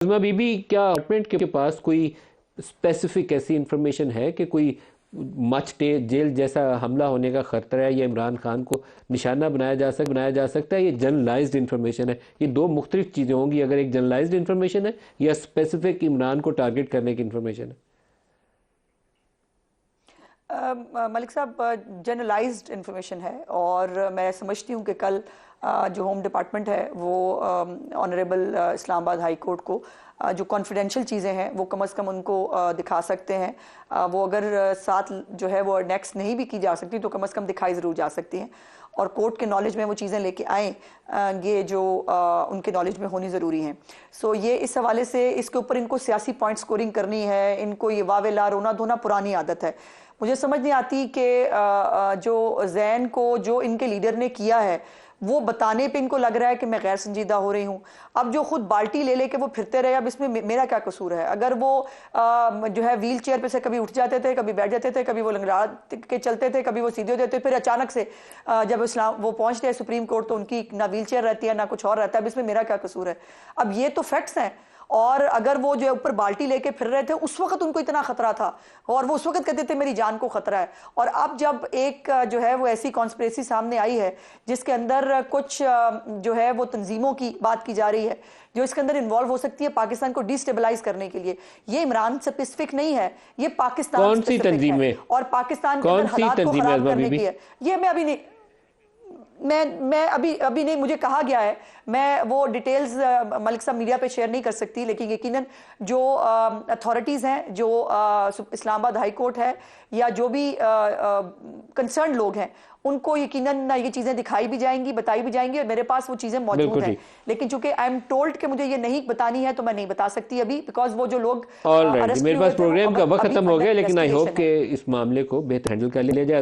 बीबी, क्या अपार्टमेंट के पास कोई स्पेसिफिक ऐसी इंफॉर्मेशन है कि कोई जेल जैसा हमला होने का खतरा है या इमरान खान को निशाना बनाया जा सकता है? ये जनरलाइज्ड इंफॉर्मेशन है। ये दो मुख्तलिफ चीज़ें होंगी, अगर एक जनरलाइज्ड इंफॉर्मेशन है या स्पेसिफिक इमरान को टारगेट करने की इंफॉर्मेशन है। मलिक साहब, जनरलाइज्ड इंफॉर्मेशन है और मैं समझती हूँ कि कल जो होम डिपार्टमेंट है वो ऑनरेबल इस्लामाबाद हाई कोर्ट को जो कॉन्फिडेंशियल चीज़ें हैं वो कम से कम उनको दिखा सकते हैं। वो अगर साथ जो है वो नेक्स्ट नहीं भी की जा सकती तो कम से कम दिखाई ज़रूर जा सकती हैं और कोर्ट के नॉलेज में वो चीज़ें लेके आएँ, ये जो उनके नॉलेज में होनी ज़रूरी हैं। सो ये इस हवाले से इसके ऊपर इनको सियासी पॉइंट स्कोरिंग करनी है, इनको ये वावेला रोना धोना पुरानी आदत है। मुझे समझ नहीं आती कि जो जैन को जो इनके लीडर ने किया है वो बताने पे इनको लग रहा है कि मैं गैर संजीदा हो रही हूँ। अब जो खुद बाल्टी ले लेके वो फिरते रहे, अब इसमें मेरा क्या कसूर है? अगर वो जो है व्हील चेयर पे से कभी उठ जाते थे, कभी बैठ जाते थे, कभी वो लंगड़ा के चलते थे, कभी वो सीधे होते थे, फिर अचानक से जब इस्लाम वो पहुंचते हैं सुप्रीम कोर्ट तो उनकी ना व्हील चेयर रहती है ना कुछ और रहता है। अब इसमें मेरा क्या कसूर है? अब ये तो फैक्ट्स हैं। और अगर वो जो ऊपर बाल्टी लेके फिर रहे थे उस वक्त उनको इतना खतरा था और वो उस वक्त कहते थे मेरी जान को खतरा है। और अब जब एक जो है वो ऐसी कॉन्स्पिरेसी सामने आई है जिसके अंदर कुछ जो है वो तंजीमों की बात की जा रही है जो इसके अंदर इन्वॉल्व हो सकती है पाकिस्तान को डिस्टेबलाइज करने के लिए, ये इमरान स्पेसिफिक नहीं है, ये पाकिस्तान स्पेसिफिक है और पाकिस्तान के अंदर हालात को खराब करने की है। ये मैं अभी नहीं मैं अभी नहीं, मुझे कहा गया है, मैं वो डिटेल्स मलिक साहब मीडिया पे शेयर नहीं कर सकती, लेकिन यकीनन जो अथॉरिटीज़ हैं, जो इस्लामाबाद हाई कोर्ट है या जो भी कंसर्न लोग हैं उनको यकीनन ये चीज़ें दिखाई भी जाएंगी, बताई भी जाएंगी और मेरे पास वो चीज़ें मौजूद हैं। लेकिन चूंकि आई एम टोल्ड कि मुझे ये नहीं बतानी है तो मैं नहीं बता सकती अभी, बिकॉज वो जो लोग मेरे पास प्रोग्राम का वक्त खत्म हो गया, लेकिन आई होप कि इस मामले को बेहतर हैंडल कर लिया जाए।